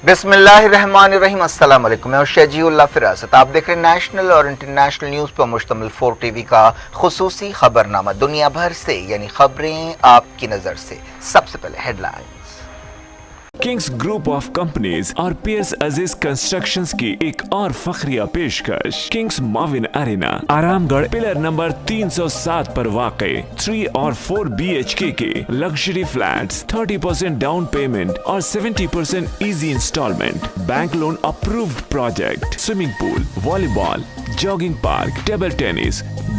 बिस्मिल्लाहिर्रहमानिर्रहीम। अस्सलाम वालेकुम। मैं शजीउल्लाह फिरासत। आप देख रहे हैं नेशनल और इंटरनेशनल न्यूज़ पर मुश्तमिल 4 टीवी का खुसूसी खबरनामा। दुनिया भर से यानी खबरें आपकी नज़र से। सबसे पहले headlines. Kings group of companies और पियर्स अजीज कंस्ट्रक्शंस की एक और फखरिया पेशकश। किंग्स माविन अरेना आरामगढ़ पिलर नंबर 307 पर वाक़े 3 और 4 BHK के लग्जरी फ्लैट्स, 30% डाउन पेमेंट और 70% easy instalment. Bank loan approved project. Swimming pool, volleyball, jogging park, table tennis,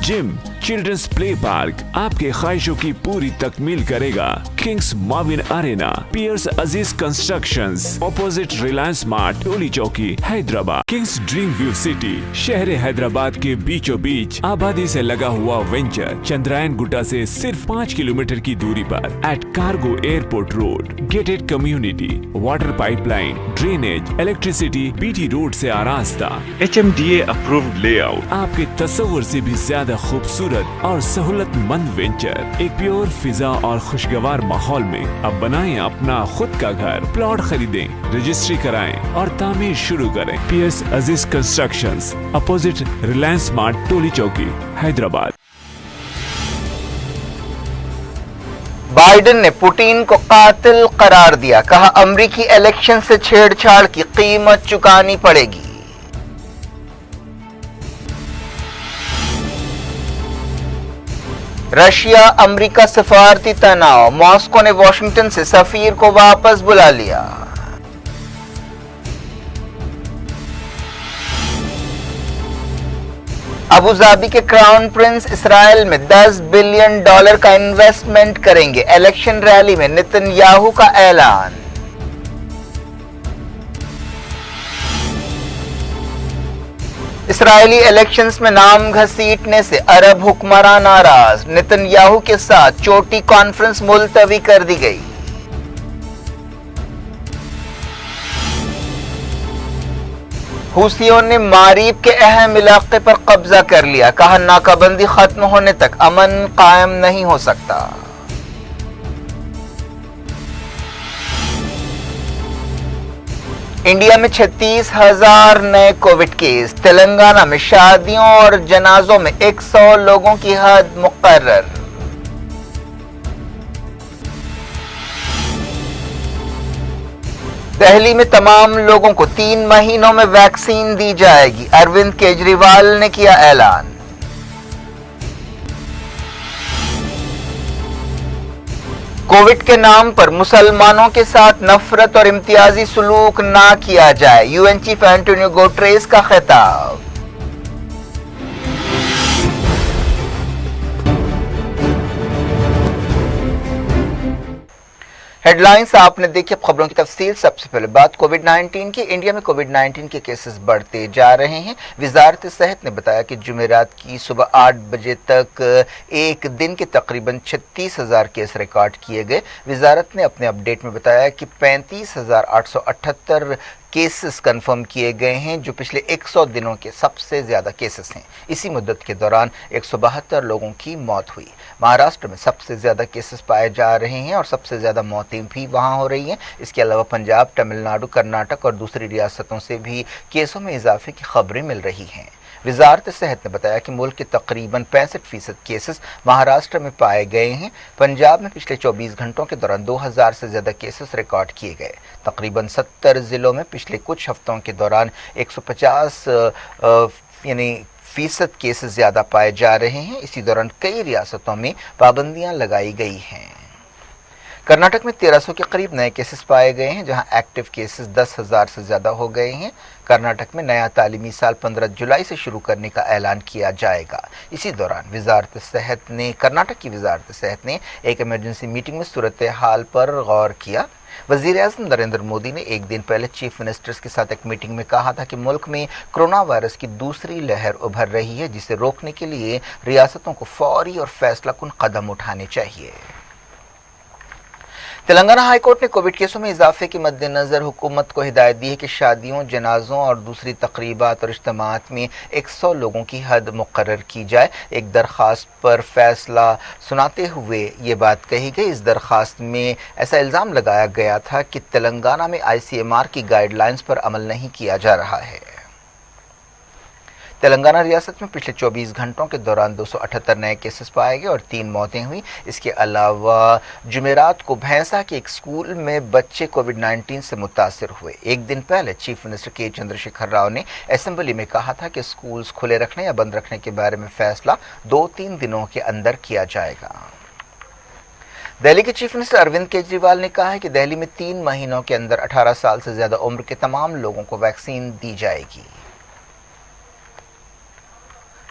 gym, children's play park आपके ख्वाहिशों की पूरी तकमील करेगा। किंग्स माविन अरेना, पियर्स Aziz Constructions, opposite Reliance Mart, Toli Chowki, Hyderabad. Kings Dream View City, शहर हैदराबाद के बीचों बीच आबादी से लगा हुआ वेंचर, चंद्रायन गुट्टा से सिर्फ 5 किलोमीटर की दूरी पर at cargo airport road. Gated community, water pipeline, drainage, electricity, BT road से आरास्ता, HMDA अप्रूव्ड लेआउट। आपके तस्वुर से भी ज्यादा खूबसूरत और सहूलतमंद वेंचर, एक प्योर फिजा और खुशगवार माहौल में। अब बनाएं अपना खुद का घर। प्लॉट खरीदें, रजिस्ट्री कराएं और तामीर शुरू करें। Piers Aziz constructions, opposite Reliance Mart, Toli Chowki, Hyderabad. Biden ने पुतिन को कातिल करार दिया। कहा अमेरिकी इलेक्शन से छेड़छाड़ की कीमत चुकानी पड़ेगी। रशिया अमेरिका सफारती तनाव, मॉस्को ने वॉशिंगटन से सफीर को वापस बुला लिया। अबू धाबी के क्राउन प्रिंस इसराइल में $10 बिलियन का इन्वेस्टमेंट करेंगे। इलेक्शन रैली में नेतन्याहू का ऐलान। इसराइली इलेक्शंस में नाम घसीटने से अरब हुक्मरान नाराज। नेतन्याहू के साथ चोटी कॉन्फ्रेंस मुलतवी कर दी गई। हुसियों ने मारीब के अहम इलाके पर कब्जा कर लिया। कहा नाकाबंदी खत्म होने तक अमन कायम नहीं हो सकता। इंडिया में 36,000 नए कोविड केस। तेलंगाना में शादियों और जनाजों में 100 लोगों की हद मुकर्रर। दिल्ली में तमाम लोगों को 3 महीनों में वैक्सीन दी जाएगी। अरविंद केजरीवाल ने किया ऐलान। कोविड के नाम पर मुसलमानों के साथ नफरत और इम्तियाजी सुलूक ना किया जाए। UN चीफ एंटोनियो गुटेरेस का खिताब। हेडलाइंस आपने देखी। अब खबरों की तफसील। सबसे पहले बात कोविड-19 की। इंडिया में कोविड-19 के केसेस बढ़ते जा रहे हैं। वजारत सेहत ने बताया कि जुमेरात की सुबह 8 बजे तक एक दिन के तकरीबन 36,000 केस रिकॉर्ड किए गए। वजारत ने अपने अपडेट में बताया कि 35,878 केसेस कंफर्म किए गए हैं, जो पिछले 100 दिनों के सबसे ज्यादा केसेस हैं। इसी मुद्दत के दौरान 172 लोगों की मौत हुई। महाराष्ट्र में सबसे ज्यादा केसेस पाए जा रहे हैं और सबसे ज्यादा मौतें भी वहां हो रही हैं। इसके अलावा पंजाब, तमिलनाडु, कर्नाटक और दूसरी रियासतों से भी केसों में इजाफे की खबरें मिल रही हैं। वजारत सेहत ने बताया कि मुल्क के तकरीबन 65% केसेस महाराष्ट्र में पाए गए हैं। पंजाब में पिछले 24 घंटों के दौरान 2000 से ज्यादा केसेस रिकॉर्ड किए गए। तकरीबन 70 जिलों में पिछले कुछ हफ्तों के दौरान 150 फीसद केसेस ज्यादा पाए जा रहे हैं। इसी दौरान कई रियासतों में पाबंदियां लगाई गई हैं। कर्नाटक में 1300 के करीब नए केसेस पाए गए हैं, जहां एक्टिव केसेस 10,000 से ज्यादा हो गए हैं। कर्नाटक में नया तालीमी साल 15 जुलाई से शुरू करने का ऐलान किया जाएगा। इसी दौरान कर्नाटक की वजारत सेहत ने एक इमरजेंसी मीटिंग में सूरत हाल पर गौर किया। वजीर आज़म नरेंद्र मोदी ने एक दिन पहले चीफ मिनिस्टर्स के साथ एक मीटिंग में कहा था कि मुल्क में कोरोना वायरस की दूसरी लहर उभर रही है, जिसे रोकने के लिए रियासतों को फौरी और फैसला कुन कदम उठाने चाहिए। تلنگانہ ہائی کورٹ نے کووڈ کیسوں میں اضافے کے مدنظر حکومت کو ہدایت دی ہے کہ شادیوں، جنازوں اور دوسری تقریبات اور اجتماعات میں 100 لوگوں کی حد مقرر کی جائے۔ ایک درخواست پر فیصلہ سناتے ہوئے یہ بات کہی گئی۔ اس درخواست میں ایسا الزام لگایا گیا تھا کہ تلنگانہ میں ICMR کی گائیڈ لائنز پر عمل نہیں کیا جا رہا ہے۔ تلنگانہ ریاست میں پچھلے 24 گھنٹوں کے دوران 278 نئے کیسز پائے گئے اور 3 موتیں ہوئیں۔ اس کے علاوہ جمعرات کو بھینسا کے ایک اسکول میں بچے کووڈ 19 سے متاثر ہوئے۔ ایک دن پہلے چیف منسٹر کے چندرشیکھر راؤ نے اسمبلی میں کہا تھا کہ اسکولز کھلے رکھنے یا بند رکھنے کے بارے میں فیصلہ 2-3 دنوں کے اندر کیا جائے گا۔ دہلی کے چیف منسٹر اروند کیجریوال نے کہا ہے کہ دہلی میں 3 مہینوں کے اندر 18 سال سے زیادہ عمر کے تمام لوگوں کو ویکسین دی جائے گی۔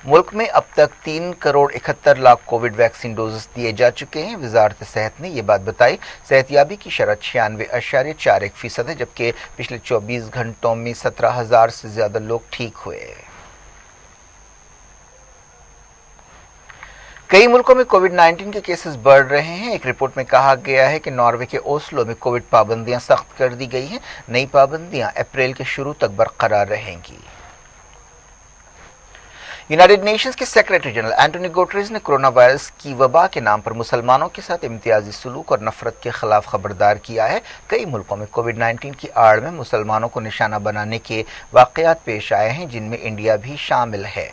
ملک میں اب تک 3,71,00,000 کووڈ ویکسین ڈوزز دیے جا چکے ہیں۔ وزارت صحت نے یہ بات بتائی۔ صحت یابی کی شرح 96.41% ہے، جبکہ پچھلے 24 گھنٹوں میں 17,000 سے زیادہ لوگ ٹھیک ہوئے۔ کئی ملکوں میں کووڈ 19 کے کیسز بڑھ رہے ہیں۔ ایک رپورٹ میں کہا گیا ہے کہ ناروے کے اوسلو میں کووڈ پابندیاں سخت کر دی گئی ہیں۔ نئی پابندیاں اپریل کے شروع تک برقرار رہیں گی۔ یونائیٹڈ نیشنز کے سیکریٹری جنرل اینٹونی گوٹریز نے کرونا وائرس کی وبا کے نام پر مسلمانوں کے ساتھ امتیازی سلوک اور نفرت کے خلاف خبردار کیا ہے۔ کئی ملکوں میں کووڈ 19 کی آڑ میں مسلمانوں کو نشانہ بنانے کے واقعات پیش آئے ہیں، جن میں انڈیا بھی شامل ہے۔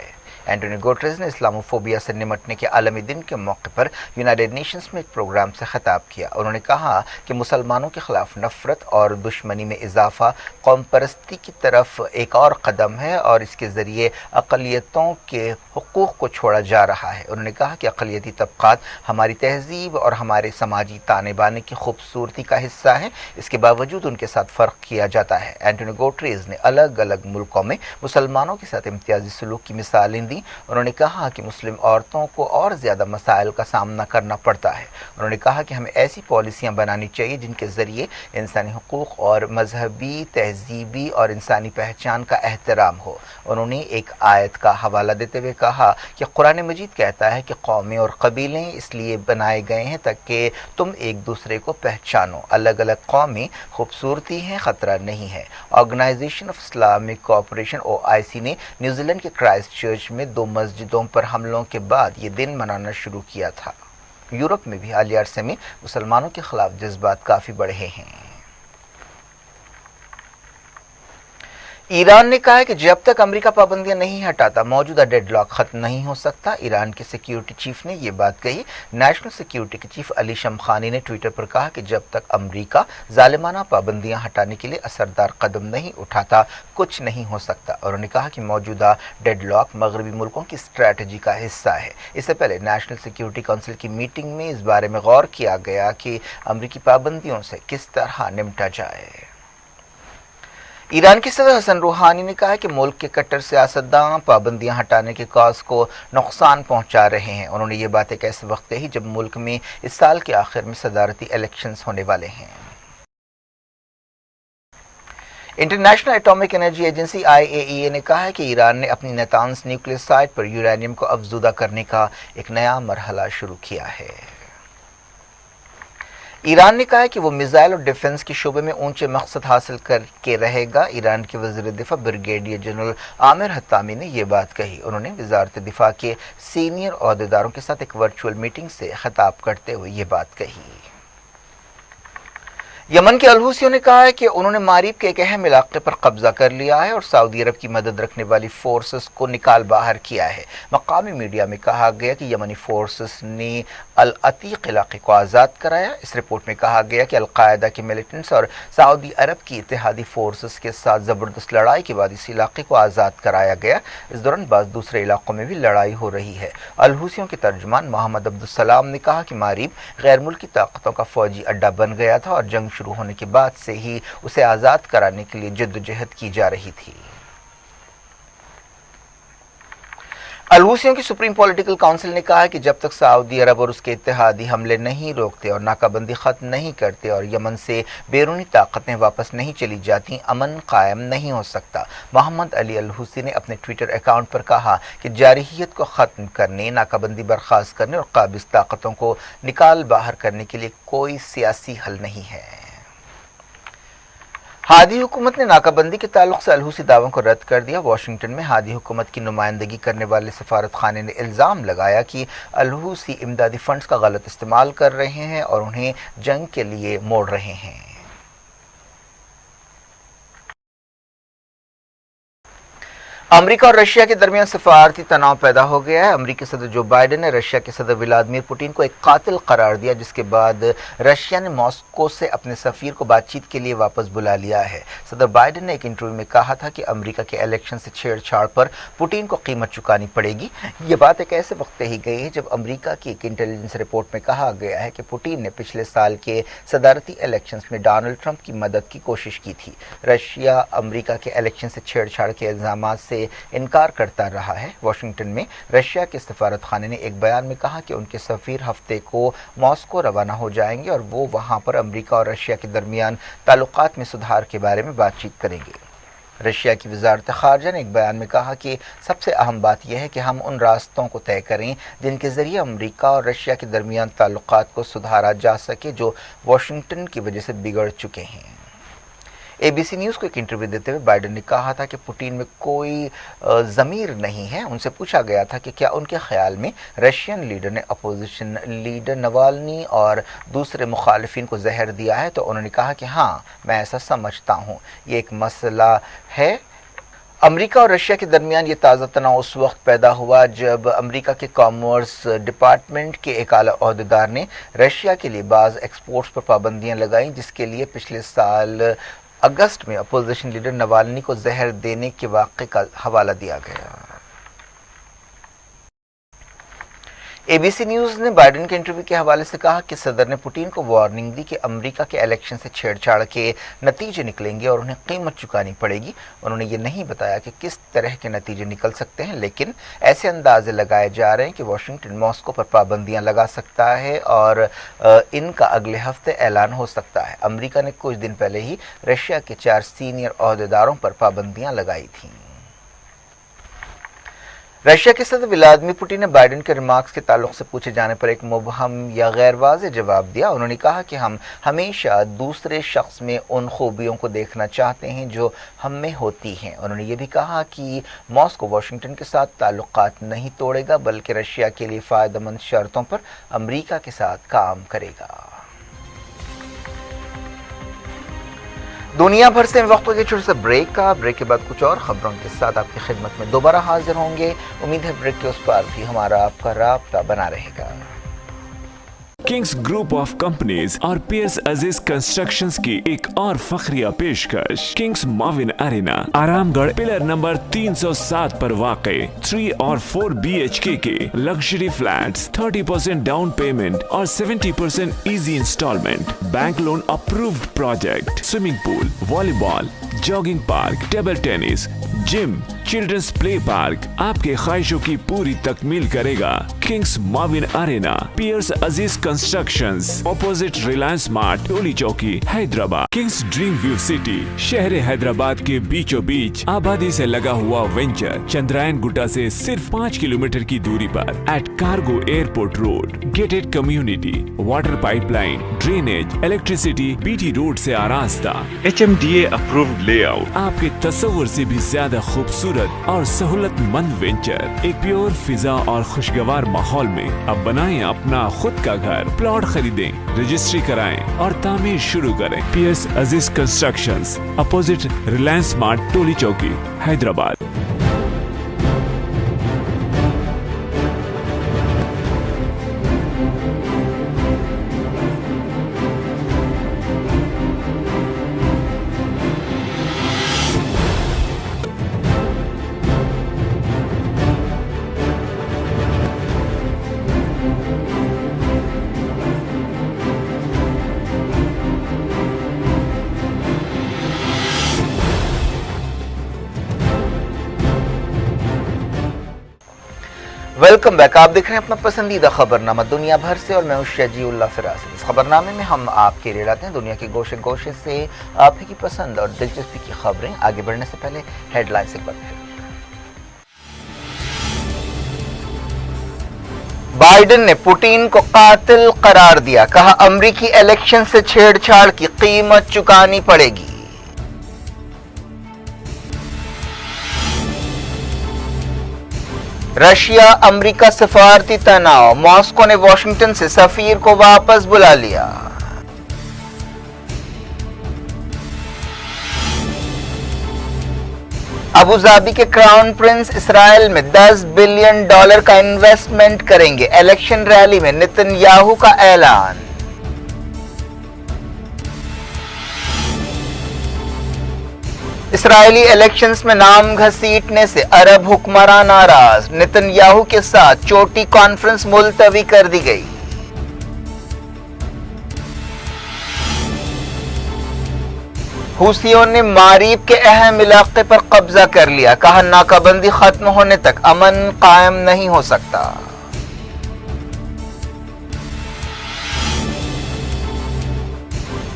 اینٹونی گوٹریز نے اسلاموفوبیا سے نمٹنے کے عالمی دن کے موقع پر یونائیٹڈ نیشنز میں ایک پروگرام سے خطاب کیا۔ انہوں نے کہا کہ مسلمانوں کے خلاف نفرت اور دشمنی میں اضافہ قوم پرستی کی طرف ایک اور قدم ہے اور اس کے ذریعے اقلیتوں کے حقوق کو چھوڑا جا رہا ہے۔ انہوں نے کہا کہ اقلیتی طبقات ہماری تہذیب اور ہمارے سماجی تانے بانے کی خوبصورتی کا حصہ ہیں، اس کے باوجود ان کے ساتھ فرق کیا جاتا ہے۔ اینٹونی گوٹریز نے الگ الگ ملکوں میں مسلمانوں کے ساتھ امتیازی سلوک کی مثالیں دی۔ انہوں نے کہا کہ مسلم عورتوں کو اور زیادہ مسائل کا سامنا کرنا پڑتا ہے۔ انہوں نے کہا کہ ہمیں ایسی پالیسیاں بنانی چاہیے جن کے ذریعے انسانی حقوق اور مذہبی، تہذیبی اور انسانی پہچان کا احترام ہو۔ انہوں نے ایک آیت کا حوالہ دیتے ہوئے کہا کہ قرآن مجید کہتا ہے کہ قومیں اور قبیلے اس لیے بنائے گئے ہیں تاکہ تم ایک دوسرے کو پہچانو۔ الگ الگ قومیں خوبصورتی ہیں، خطرہ نہیں ہے۔ Organisation of Islamic Cooperation OIC نے نیوزی لینڈ کے کرائسٹ چرچ میں 2 مسجدوں پر حملوں کے بعد یہ دن منانا شروع کیا تھا۔ یورپ میں بھی حالیہ عرصے میں مسلمانوں کے خلاف جذبات کافی بڑھے ہیں۔ ایران نے کہا ہے کہ جب تک امریکہ پابندیاں نہیں ہٹاتا موجودہ ڈیڈ لاک ختم نہیں ہو سکتا۔ ایران کے سیکیورٹی چیف نے یہ بات کہی۔ نیشنل سیکیورٹی کے چیف علی شمخانی نے ٹویٹر پر کہا کہ جب تک امریکہ ظالمانہ پابندیاں ہٹانے کے لیے اثردار قدم نہیں اٹھاتا کچھ نہیں ہو سکتا۔ انہوں نے کہا کہ موجودہ ڈیڈ لاک مغربی ملکوں کی اسٹریٹجی کا حصہ ہے۔ اس سے پہلے نیشنل سیکیورٹی کونسل کی میٹنگ میں اس بارے میں غور کیا گیا کہ امریکی پابندیوں سے کس طرح نمٹا جائے۔ ایران کے صدر حسن روحانی نے کہا کہ ملک کے کٹر سیاستداں پابندیاں ہٹانے کے کاز کو نقصان پہنچا رہے ہیں۔ انہوں نے یہ بات ایک ایسے وقت کہی جب ملک میں اس سال کے آخر میں صدارتی الیکشنز ہونے والے ہیں۔ International atomic energy agency IAEA نے کہا ہے کہ ایران نے اپنی نیتانز نیوکلیئر سائٹ پر یورینیم کو افزودہ کرنے کا ایک نیا مرحلہ شروع کیا ہے۔ ایران نے کہا ہے کہ وہ میزائل اور ڈیفنس کے شعبے میں اونچے مقصد حاصل کر کے رہے گا۔ ایران کے وزیر دفاع بریگیڈیئر جنرل عامر حطامی نے یہ بات کہی۔ انہوں نے وزارت دفاع کے سینئر عہدیداروں کے ساتھ ایک ورچوئل میٹنگ سے خطاب کرتے ہوئے یہ بات کہی۔ یمن کے الحوثیوں نے کہا ہے کہ انہوں نے ماریب کے ایک اہم علاقے پر قبضہ کر لیا ہے اور سعودی عرب کی مدد رکھنے والی فورسز کو نکال باہر کیا ہے۔ مقامی میڈیا میں کہا گیا کہ یمنی فورسز نے العتیق علاقے کو آزاد کرایا۔ اس رپورٹ میں کہا گیا کہ القاعدہ کے ملیٹنٹس اور سعودی عرب کی اتحادی فورسز کے ساتھ زبردست لڑائی کے بعد اس علاقے کو آزاد کرایا گیا۔ اس دوران بعض دوسرے علاقوں میں بھی لڑائی ہو رہی ہے۔ الحوثیوں کے ترجمان محمد عبدالسلام نے کہا کہ ماریب غیر ملکی طاقتوں کا فوجی اڈہ بن گیا تھا اور جنگ شروع ہونے کے بعد سے ہی اسے آزاد کرانے کے لیے جدوجہد کی جا رہی تھی۔ अलहूसियों की सुप्रीम पॉलिटिकल काउंसिल ने कहा है कि जब तक सऊदी अरब और उसके इत्तेहादी हमले नहीं रोकते और नाकाबंदी खत्म नहीं करते और यमन से बैरूनी ताकतें वापस नहीं चली जाती, अमन कायम नहीं हो सकता। मोहम्मद अली अलहूसी ने अपने ट्विटर अकाउंट पर कहा कि जारहियत को ख़त्म करने, नाकाबंदी बर्खास्त करने और काबिज ताकतों को निकाल बाहर करने के लिए कोई सियासी हल नहीं है। हादी हुकूमत ने नाकाबंदी के ताल्लुक से अलहूसी दावों को रद्द कर दिया। वाशिंगटन में हादी हुकूमत की नुमाइंदगी करने वाले सफारत खाने ने इल्ज़ाम लगाया कि अलहूसी इमदादी फंड्स का गलत इस्तेमाल कर रहे हैं और उन्हें जंग के लिए मोड़ रहे हैं। अमेरिका और रशिया के दरमियान सफारती तनाव पैदा हो गया है। अमेरिकी सदर जो बाइडेन ने रशिया के सदर व्लादिमीर पुतिन को एक कातिल करार दिया, जिसके बाद रशिया ने मॉस्को से अपने सफीर को बातचीत के लिए वापस बुला लिया है। सदर बाइडेन ने एक इंटरव्यू में कहा था कि अमेरिका के इलेक्शन से छेड़छाड़ पर पुतिन को कीमत चुकानी पड़ेगी। ये बात एक ऐसे वक्त कही गई है जब अमेरिका की एक इंटेलिजेंस रिपोर्ट में कहा गया है कि पुतिन ने पिछले साल के सदारती इलेक्शंस में डोनाल्ड ट्रंप की मदद की कोशिश की थी। रशिया अमेरिका के इलेक्शन से छेड़छाड़ के इल्जामात से इनकार करता रहा है। वाशिंगटन में रशिया के सफारत खाने ने एक बयान में कहा कि उनके सफीर हफ्ते को मॉस्को रवाना हो जाएंगे और वो वहां पर अमेरिका और रशिया के दरमियान ताल्लुकात में सुधार के बारे में बातचीत करेंगे। रशिया की वजारत खारजा ने एक बयान में कहा कि सबसे अहम बात यह है कि हम उन रास्तों को तय करें जिनके जरिए अमेरिका और रशिया के दरमियान ताल्लुकात को सुधारा जा सके, जो वाशिंगटन की वजह से बिगड़ चुके हैं। एबीसी न्यूज़ को एक इंटरव्यू देते हुए बाइडेन ने कहा था कि पुतिन में कोई ज़मीर नहीं है। उनसे पूछा गया था कि क्या उनके ख्याल में रशियन लीडर ने अपोजिशन लीडर नवाल्नी और दूसरे मुखालिफिन को जहर दिया है, तो उन्होंने कहा कि हाँ, मैं ऐसा समझता हूँ। ये एक मसला है। अमेरिका और रशिया के दरमियान ये ताज़ा तनाव उस वक्त पैदा हुआ जब अमेरिका के कॉमर्स डिपार्टमेंट के एक आला ओहदेदार ने रशिया के लिए बाज़ एक्सपोर्ट्स पर पाबंदियां लगाईं, जिसके लिए पिछले साल अगस्त में अपोजिशन लीडर नवाल्नी को जहर देने के वाक़े का हवाला दिया गया। एबीसी न्यूज़ ने बाइडेन के इंटरव्यू के हवाले से कहा कि सदर ने पुतिन को वार्निंग दी कि अमेरिका के इलेक्शन से छेड़छाड़ के नतीजे निकलेंगे और उन्हें कीमत चुकानी पड़ेगी। उन्होंने ये नहीं बताया कि किस तरह के नतीजे निकल सकते हैं, लेकिन ऐसे अंदाजे लगाए जा रहे हैं कि वाशिंगटन मॉस्को पर पाबंदियां लगा सकता है और इनका अगले हफ्ते ऐलान हो सकता है। अमेरिका ने कुछ दिन पहले ही रशिया के 4 सीनियर ओहदेदारों पर पाबंदियां लगाई थीं। रशिया के सदर व्लादिमीर पुतिन ने बाइडेन के रिमार्क्स के ताल्लुक से पूछे जाने पर एक मुबहम या गैर वाज़ेह जवाब दिया। उन्होंने कहा कि हम हमेशा दूसरे शख्स में उन खूबियों को देखना चाहते हैं जो हम में होती हैं। उन्होंने ये भी कहा कि मॉस्को वाशिंगटन के साथ ताल्लुकात नहीं तोड़ेगा, बल्कि रशिया के लिए फ़ायदेमंद शर्तों पर अमेरिका के साथ काम करेगा। दुनिया भर से वक्त हो गया छोटे से ब्रेक के बाद कुछ और खबरों के साथ आपकी खिदमत में दोबारा हाजिर होंगे। उम्मीद है ब्रेक के उस पार भी हमारा आपका राब्ता बना रहेगा। किंग्स ग्रुप ऑफ कंपनीज और पियर्स अजीज कंस्ट्रक्शंस की एक और फखरिया पेशकश किंग्स माविन अरेना आरामगढ़ पिलर नंबर 307 पर वाक़े 3 और 4 BHK के लग्जरी फ्लैट्स 30% डाउन पेमेंट और 70% easy instalment, bank loan approved project, swimming pool, volleyball, jogging park, table tennis, gym, children's play park आपके ख्वाहिशों की पूरी तकमील करेगा। किंग्स माविन अरेना, पियर्स Aziz Constructions, opposite Reliance Mart, Toli Chowki, Hyderabad. Kings Dream View City, शहर हैदराबाद के बीचों बीच आबादी से लगा हुआ वेंचर चंद्रायन गुट्टा से सिर्फ 5 किलोमीटर की दूरी पर at cargo airport road, gated community, water pipeline, drainage, electricity, BT road से आरास्ता, HMDA अप्रूव्ड लेआउट, आपके तस्वुर से भी ज्यादा खूबसूरत और सहूलतमंद वेंचर एक प्योर फिजा और खुशगवार माहौल में। अब बनाएं अपना खुद का घर, प्लॉट खरीदें, रजिस्ट्री कराएं और तामीर शुरू करें। PS अजीज constructions, opposite Reliance Mart, Toli Chowki, Hyderabad. Welcome back. आप देख रहे हैं अपना पसंदीदा खबरनामा दुनिया भर से और मैं हूं शजीउल्लाह फिराज। इस खबरनामे में हम आपके लिए लाते हैं दुनिया के गोशे गोशे से आप ही की पसंद और दिलचस्पी की खबरें। आगे बढ़ने से पहले हेडलाइंस एक बार फिर। बाइडेन ने पुतिन को कातिल करार दिया, कहा अमेरिकी इलेक्शन से छेड़छाड़ की कीमत चुकानी पड़ेगी। रशिया अमेरिका सफारती तनाव, मॉस्को ने वॉशिंगटन से सफीर को वापस बुला लिया। अबू धाबी के क्राउन प्रिंस इसराइल में $10 बिलियन का इन्वेस्टमेंट करेंगे। इलेक्शन रैली में नेतन्याहू का ऐलान। इसराइली इलेक्शंस में नाम घसीटने से अरब हुक्मरान नाराज, नेतन्याहू के साथ चोटी कॉन्फ्रेंस मुलतवी कर दी गई। हुसियों ने मारीब के अहम इलाके पर कब्जा कर लिया, कहा नाकाबंदी खत्म होने तक अमन कायम नहीं हो सकता।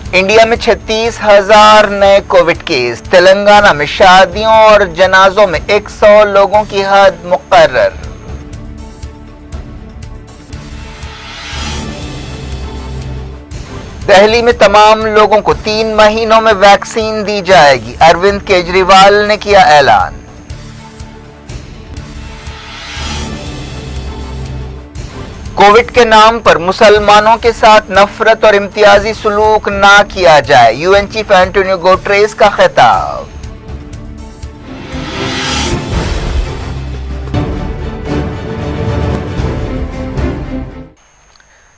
इंडिया में 36,000 नए कोविड केस। तेलंगाना में शादियों और जनाजों में 100 लोगों की हद मुकर्रर। दिल्ली में तमाम लोगों को 3 महीनों में वैक्सीन दी जाएगी, अरविंद केजरीवाल ने किया ऐलान। कोविड के नाम पर मुसलमानों के साथ नफरत और इम्तियाजी सुलूक ना किया जाए, यूएन चीफ एंटोनियो गुटेरेस का खिताब।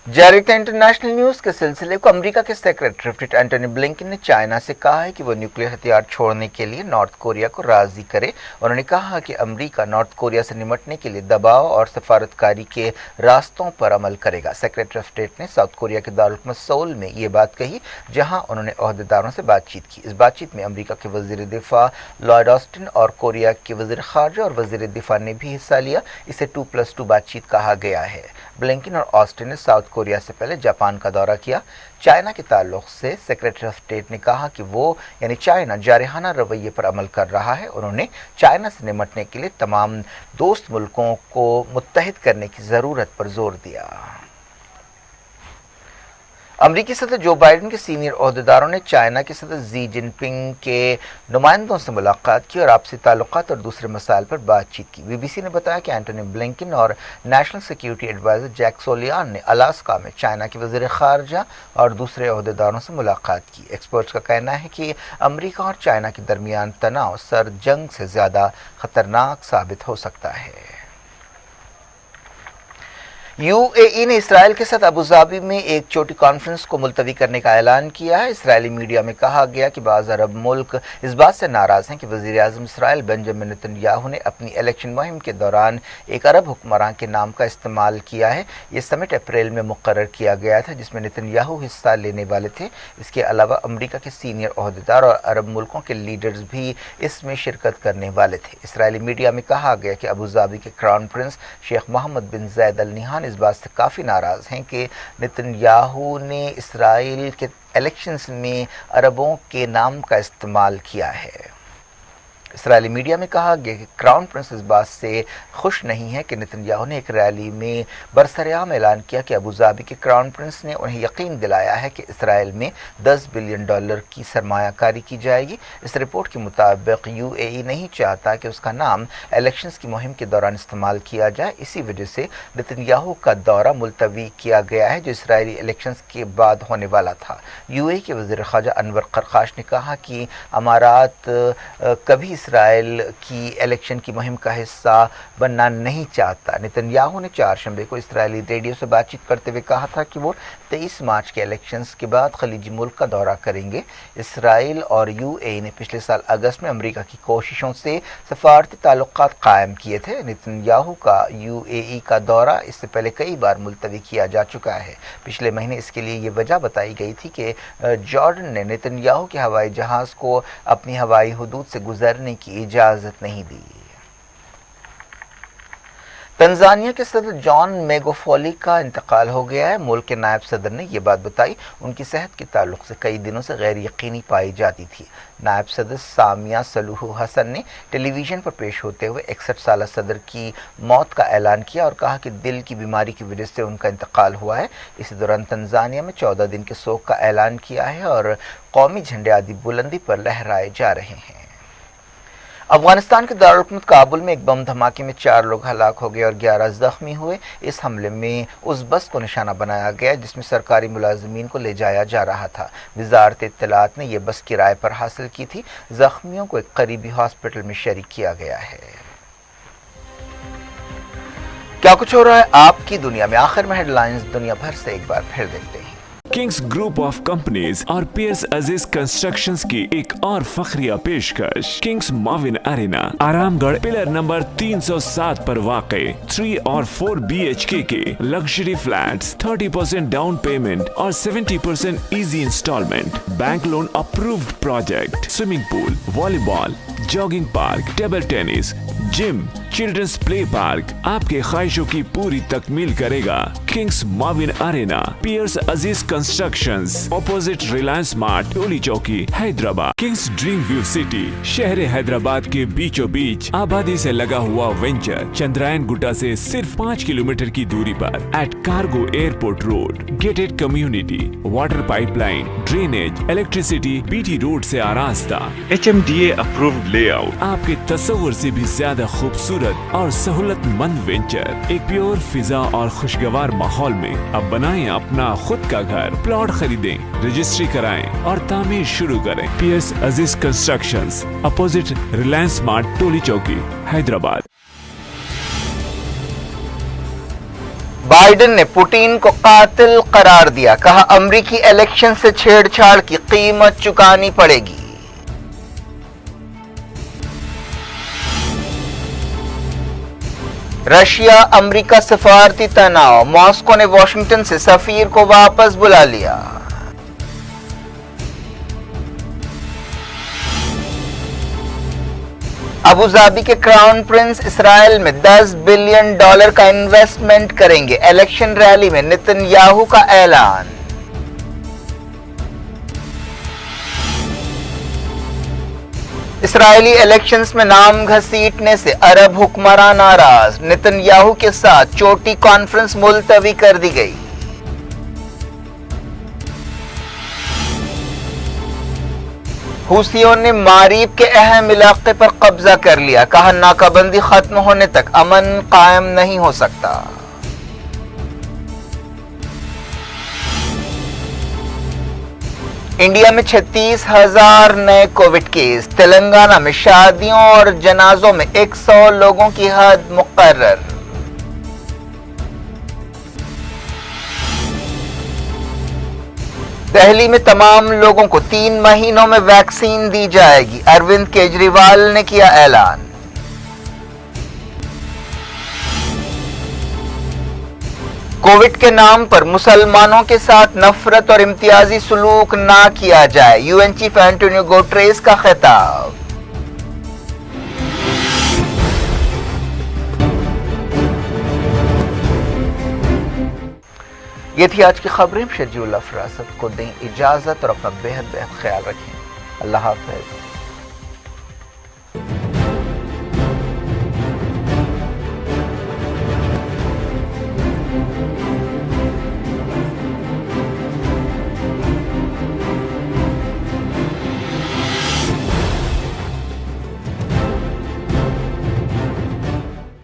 जारी इंटरनेशनल न्यूज के सिलसिले को अमेरिका के secretary of state Antony Blinken ने चाइना से कहा है कि वो न्यूक्लियर हथियार छोड़ने के लिए नॉर्थ कोरिया को राजी करे। उन्होंने कहा कि अमेरिका नॉर्थ कोरिया से निपटने के लिए दबाव और सफारतकारी के रास्तों पर अमल करेगा। सेक्रेटरी ऑफ स्टेट ने साउथ कोरिया के दारुल सोल में ये बात कही, जहां उन्होंने ओहदेदारों से बातचीत की। इस बातचीत में अमेरिका के वजीर दिफा लॉयड ऑस्टिन और कोरिया के वजीर खारजा और वजीर दिफा ने भी हिस्सा लिया। इसे 2+2 बातचीत कहा गया है। ब्लिंकन और ऑस्टिन ने साउथ कोरिया से पहले जापान का दौरा किया। चाइना के ताल्लुक से सेक्रेटरी ऑफ स्टेट ने कहा कि वो यानी चाइना जारहाना रवैये पर अमल कर रहा है। उन्होंने चाइना से निपटने के लिए तमाम दोस्त मुल्कों को मुत्तहिद करने की ज़रूरत पर जोर दिया। अमरीकी सदर जो बाइडेन के सीनियर ओहदेदारों ने चाइना के सदर जी जिनपिंग के नुमाइंदों से मुलाकात की और आपसी ताल्लुकात और दूसरे मसाइल पर बातचीत की। बीबीसी ने बताया कि एंटनी ब्लिंकन और नेशनल सिक्योरिटी एडवाइजर जैक सोलियान ने अलास्का में चाइना के वजीर खारजा और दूसरे ओहदेदारों से मुलाकात की। एक्सपर्ट्स का कहना है कि अमरीका और चाइना के दरमियान तनाव सर्द जंग से ज़्यादा खतरनाक साबित हो सकता है। यूएई ने इसराइल के साथ अबू धाबी में एक छोटी कॉन्फ्रेंस को मुलतवी करने का ऐलान किया है। इसराइली मीडिया में कहा गया कि बाज़ अरब मुल्क इस बात से नाराज़ हैं कि वज़ीर आज़म इसराइल बेंजामिन नेतन्याहू ने अपनी इलेक्शन मुहिम के दौरान एक अरब हुक्मरान के नाम का इस्तेमाल किया है। ये समिट अप्रैल में मुकर्रर किया गया था, जिसमें नेतन्याहू हिस्सा लेने वाले थे। इसके अलावा अमरीका के सीनियर ओहदेदार और अरब मुल्कों के लीडर्स भी इसमें शिरकत करने वाले थे। इसराइली मीडिया में कहा गया कि अबू धाबी के क्राउन प्रिंस शेख मोहम्मद बिन ज़ायद अल नहान इस बात से काफ़ी नाराज़ हैं कि नेतन्याहू ने इसराइल के इलेक्शंस में अरबों के नाम का इस्तेमाल किया है। इसराइली मीडिया में कहा गया कि क्राउन प्रिंस इस बात से खुश नहीं है कि नेतन्याहू ने एक रैली में बरसरेआम ऐलान किया कि अबू धाबी के क्राउन प्रिंस ने उन्हें यकीन दिलाया है कि इसराइल में $10 बिलियन की सरमायाकारी की जाएगी। इस रिपोर्ट के मुताबिक यूएई नहीं चाहता कि उसका नाम इलेक्शंस की मुहिम के दौरान इस्तेमाल किया जाए। इसी वजह से नेतन्याहू का दौरा मुलतवी किया गया है, जो इसराइली इलेक्शंस के बाद होने वाला था। यूएई के वज़ीर ख़ारजा अनवर क़रक़ाश ने कहा कि अमारात कभी इसराइल की इलेक्शन की मुहिम का हिस्सा बनना नहीं चाहता। नेतन्याहू ने 4 शंबे को इसराइली रेडियो से बातचीत करते हुए कहा था कि वो 23 मार्च के इलेक्शंस के बाद खलीजी मुल्क का दौरा करेंगे। इसराइल और यूएई ने पिछले साल अगस्त में अमेरिका की कोशिशों से सफारती ताल्लुकात कायम किए थे। नेतन्याहू का यूएई का दौरा इससे पहले कई बार मुलतवी किया जा चुका है। पिछले महीने इसके लिए ये वजह बताई गई थी कि जॉर्डन ने नेतन्याहू के हवाई जहाज़ को अपनी हवाई हदूद से गुजरने की इजाज़त नहीं दी। تنزانیہ کے صدر جان میگوفولی کا انتقال ہو گیا ہے۔ ملک کے نائب صدر نے یہ بات بتائی۔ ان کی صحت کے تعلق سے کئی دنوں سے غیر یقینی پائی جاتی تھی۔ نائب صدر سامیہ سلوح حسن نے ٹیلی ویژن پر پیش ہوتے ہوئے 61 سالہ صدر کی موت کا اعلان کیا اور کہا کہ دل کی بیماری کی وجہ سے ان کا انتقال ہوا ہے۔ اسی دوران تنزانیہ میں 14 دن کے سوگ کا اعلان کیا ہے اور قومی جھنڈے آدھی بلندی پر لہرائے جا رہے ہیں۔ افغانستان کے دارالحکومت کابل میں ایک بم دھماکے میں 4 لوگ ہلاک ہو گئے اور 11 زخمی ہوئے۔ اس حملے میں اس بس کو نشانہ بنایا گیا جس میں سرکاری ملازمین کو لے جایا جا رہا تھا۔ وزارت اطلاعات نے یہ بس کرائے پر حاصل کی تھی۔ زخمیوں کو ایک قریبی ہاسپٹل میں شریک کیا گیا ہے۔ کیا کچھ ہو رہا ہے آپ کی دنیا میں؟ آخر میں ہیڈ لائنز دنیا بھر سے ایک بار پھر دیکھتے ہیں۔ کنگز گروپ آف کمپنیز اور پیئرس عزیز کنسٹرکشنز کی ایک اور فخریہ پیشکش کنگز معاون ارینا آرام گڑھ پلر نمبر 307 پر واقع 3 اور 4 BHK کے لگژری فلیٹس 30% ڈاؤن پیمنٹ اور 70% easy instalment, bank loan approved project, swimming pool, volleyball, jogging park, table tennis, gym, children's play park آپ کے خواہشوں کی پوری تکمیل کرے گا۔ کنگز معاون ارینا، پیئرس Aziz Constructions, opposite Reliance Mart, Toli Chowki, Hyderabad. Kings Dream View City, شہر حیدرآباد کے بیچوں بیچ آبادی سے لگا ہوا وینچر، چندرائن گٹا سے صرف 5 کلومیٹر کی دوری پر at cargo airport road, gated community, water pipe line, drainage, electricity BT road سے آراستہ، HMDA اپرووڈ لے آؤٹ، آپ کے تصور سے بھی زیادہ خوبصورت اور سہولت مند وینچر، ایک پیور فضا اور خوشگوار ماحول میں اب بنائیں اپنا خود کا گھر۔ پلاٹ خریدیں، رجسٹری کرائیں اور تعمیر شروع کریں۔ Periods Aziz Constructions, opposite Reliance Mart, Toli Chowki, Hyderabad. Biden نے پوٹین کو قاتل قرار دیا، کہا امریکی الیکشن سے چھیڑ چھاڑ کی قیمت چکانی پڑے گی۔ رشیا امریکہ سفارتی تناؤ، ماسکو نے واشنگٹن سے سفیر کو واپس بلا لیا۔ ابوظہبی کے کراؤن پرنس اسرائیل میں $10 بلین کا انویسٹمنٹ کریں گے، الیکشن ریلی میں نتن یاہو کا اعلان۔ اسرائیلی الیکشنز میں نام گھسیٹنے سے عرب حکمراں ناراض، نتن یاہو کے ساتھ چوٹی کانفرنس ملتوی کر دی گئی۔ حوثیوں نے ماریب کے اہم علاقے پر قبضہ کر لیا، کہا ناکہ بندی ختم ہونے تک امن قائم نہیں ہو سکتا۔ انڈیا میں 36,000 نئے کووڈ کیس، تلنگانہ میں شادیوں اور جنازوں میں 100 لوگوں کی حد مقرر۔ دہلی میں تمام لوگوں کو 3 مہینوں میں ویکسین دی جائے گی، اروند کیجریوال نے کیا اعلان۔ کووڈ کے نام پر مسلمانوں کے ساتھ نفرت اور امتیازی سلوک نہ کیا جائے، UN چیف اینٹونیو گوٹریس کا خطاب۔ یہ تھی آج کی خبریں۔ شجیع اللہ فراست کو دیں اجازت اور اپنا بہت خیال رکھیں۔ اللہ حافظ۔